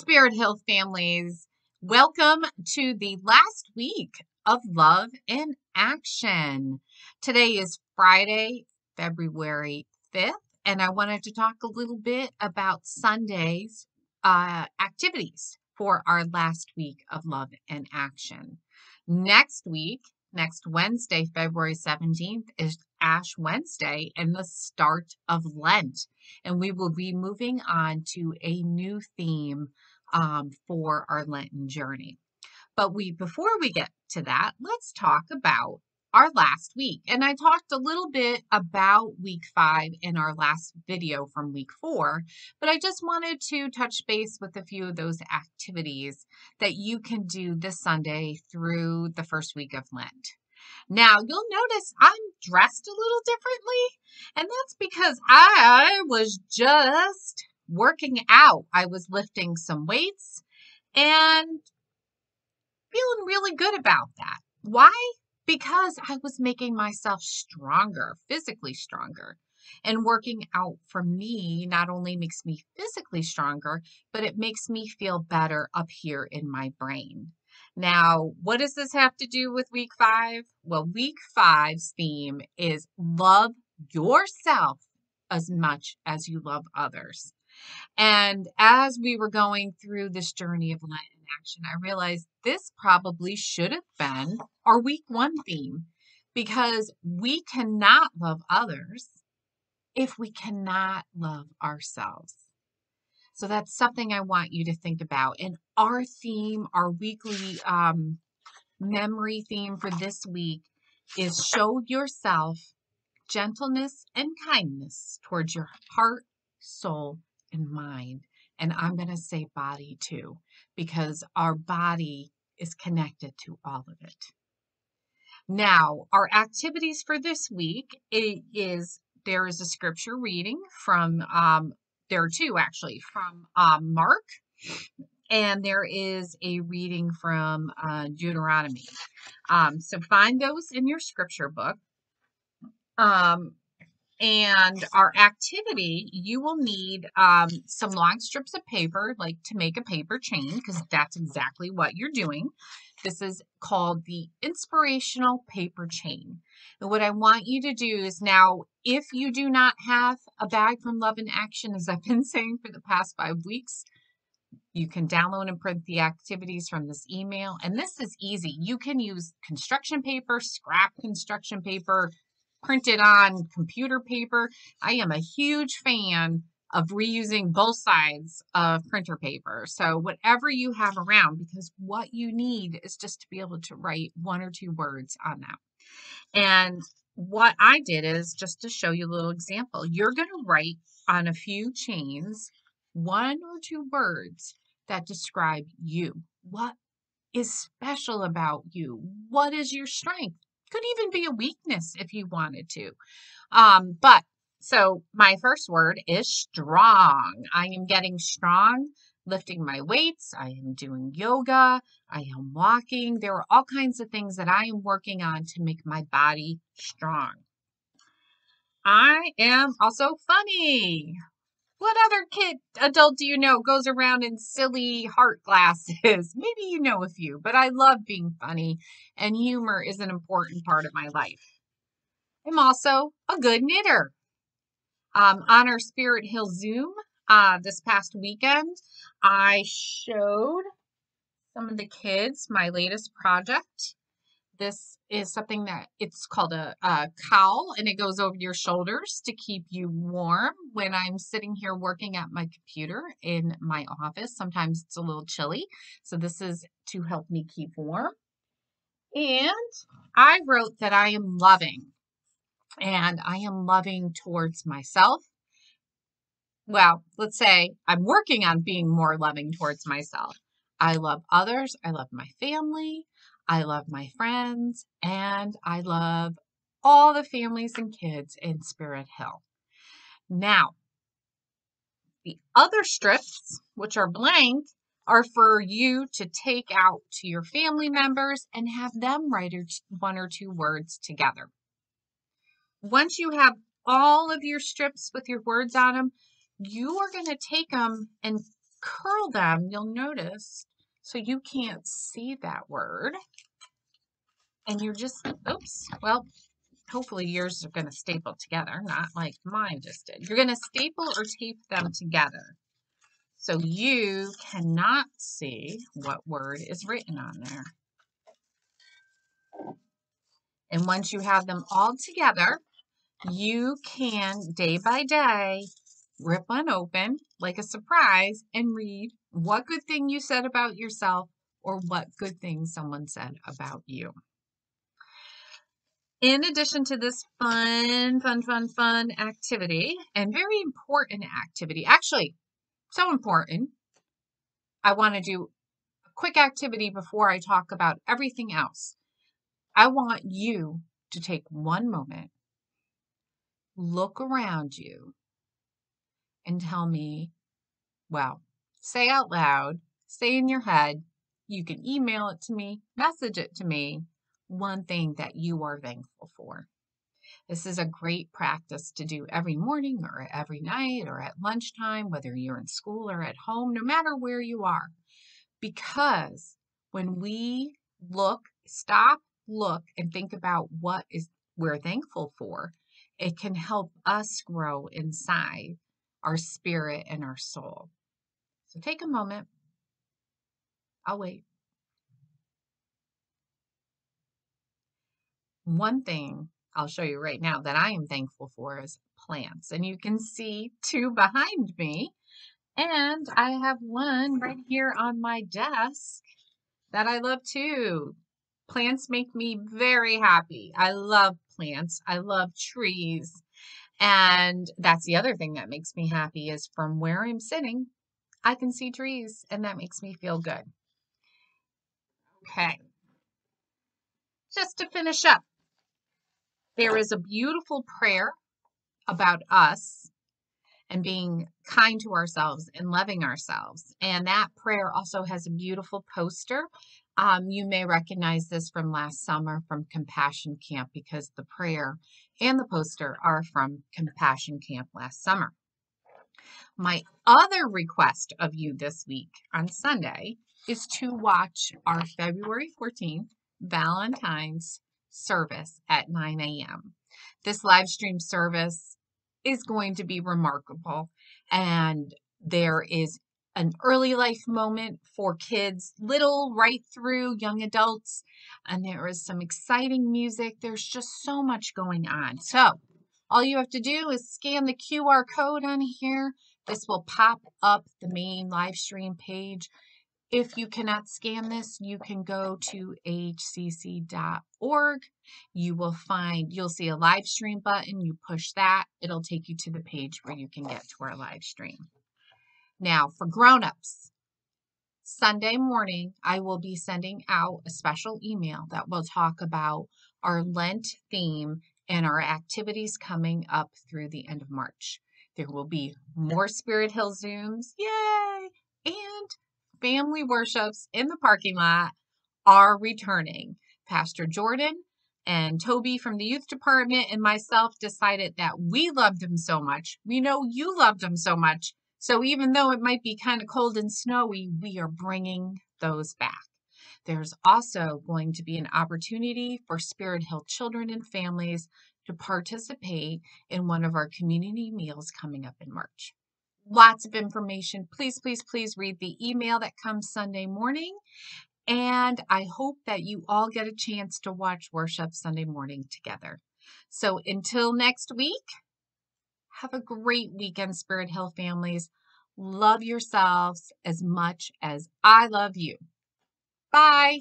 Spirit Hill families, welcome to the last week of Love in Action. Today is Friday, February 5th, and I wanted to talk a little bit about Sunday's activities for our last week of Love in Action. Next Wednesday, February 17th, is Ash Wednesday and the start of Lent. And we will be moving on to a new theme for our Lenten journey. But before we get to that, let's talk about our last week. And I talked a little bit about week 5 in our last video from week 4, but I just wanted to touch base with a few of those activities that you can do this Sunday through the first week of Lent. Now, you'll notice I'm dressed a little differently, and that's because I was just working out. I was lifting some weights and feeling really good about that. Why? Because I was making myself stronger, physically stronger. And working out for me not only makes me physically stronger, but it makes me feel better up here in my brain. Now, what does this have to do with week 5? Well, week 5's theme is love yourself as much as you love others. And as we were going through this journey of Lent in Action, I realized this probably should have been our week 1 theme, because we cannot love others if we cannot love ourselves. So that's something I want you to think about. And our theme, our weekly memory theme for this week is show yourself gentleness and kindness towards your heart, soul, and mind. And I'm going to say body too, because our body is connected to all of it. Now, our activities for this week there is a scripture reading from there are two actually from Mark, and there is a reading from Deuteronomy. So find those in your scripture book. And our activity, you will need some long strips of paper, like to make a paper chain, because that's exactly what you're doing. This is called the Inspirational paper chain. And what I want you to do is now, if you do not have a bag from Love in Action, as I've been saying for the past 5 weeks, you can download and print the activities from this email. And this is easy. You can use construction paper, scrap construction paper, printed on computer paper. I am a huge fan of reusing both sides of printer paper. So whatever you have around, because what you need is just to be able to write 1 or 2 words on that. And what I did is, just to show you a little example, you're going to write on a few chains 1 or 2 words that describe you. What is special about you? What is your strength? Could even be a weakness if you wanted to. So my first word is strong. I am getting strong, lifting my weights. I am doing yoga. I am walking. There are all kinds of things that I am working on to make my body strong. I am also funny. What other adult do you know goes around in silly heart glasses? Maybe you know a few, but I love being funny, and humor is an important part of my life. I'm also a good knitter. On our Spirit Hill Zoom this past weekend, I showed some of the kids my latest project. This is something that it's called a cowl, and it goes over your shoulders to keep you warm when I'm sitting here working at my computer in my office. Sometimes it's a little chilly, so this is to help me keep warm. And I wrote that I am loving, and I am loving towards myself. Well, let's say I'm working on being more loving towards myself. I love others. I love my family. I love my friends, and I love all the families and kids in Spirit Hill. Now, the other strips, which are blank, are for you to take out to your family members and have them write 1 or 2 words together. Once you have all of your strips with your words on them, you are going to take them and curl them, you'll notice, so you can't see that word. And you're just, oops, well, hopefully yours are going to staple together, not like mine just did. You're going to staple or tape them together so you cannot see what word is written on there. And once you have them all together, you can, day by day, rip one open like a surprise and read what good thing you said about yourself or what good thing someone said about you. In addition to this fun activity, and very important activity, actually so important, I want to do a quick activity before I talk about everything else. I want you to take one moment, look around you, and tell me, well, say out loud, say in your head, you can email it to me, message it to me, one thing that you are thankful for. This is a great practice to do every morning or every night or at lunchtime, whether you're in school or at home, no matter where you are. Because when we stop, look, and think about what we're thankful for, it can help us grow inside our spirit and our soul. So take a moment. I'll wait. One thing I'll show you right now that I am thankful for is plants. And you can see two behind me. And I have one right here on my desk that I love too. Plants make me very happy. I love plants. I love trees. And that's the other thing that makes me happy is from where I'm sitting, I can see trees and that makes me feel good. Okay. Just to finish up, there is a beautiful prayer about us and being kind to ourselves and loving ourselves. And that prayer also has a beautiful poster. You may recognize this from last summer from Compassion Camp because the prayer and the poster are from Compassion Camp last summer. My other request of you this week on Sunday is to watch our February 14th Valentine's service at 9 a.m. This live stream service is going to be remarkable, and there is an early life moment for kids, little right through young adults, and there is some exciting music. There's just so much going on. So all you have to do is scan the QR code on here. This will pop up the main live stream page. If you cannot scan this, you can go to hcc.org. You'll see a live stream button. You push that. It'll take you to the page where you can get to our live stream. Now, for grown-ups, Sunday morning, I will be sending out a special email that will talk about our Lent theme and our activities coming up through the end of March. There will be more Spirit Hill Zooms, yay! And family worships in the parking lot are returning. Pastor Jordan and Toby from the youth department and myself decided that we loved them so much. We know you loved them so much. So even though it might be kind of cold and snowy, we are bringing those back. There's also going to be an opportunity for Spirit Hill children and families to participate in one of our community meals coming up in March. Lots of information. Please, please, please read the email that comes Sunday morning. And I hope that you all get a chance to watch worship Sunday morning together. So until next week, have a great weekend, Spirit Hill families. Love yourselves as much as I love you. Bye.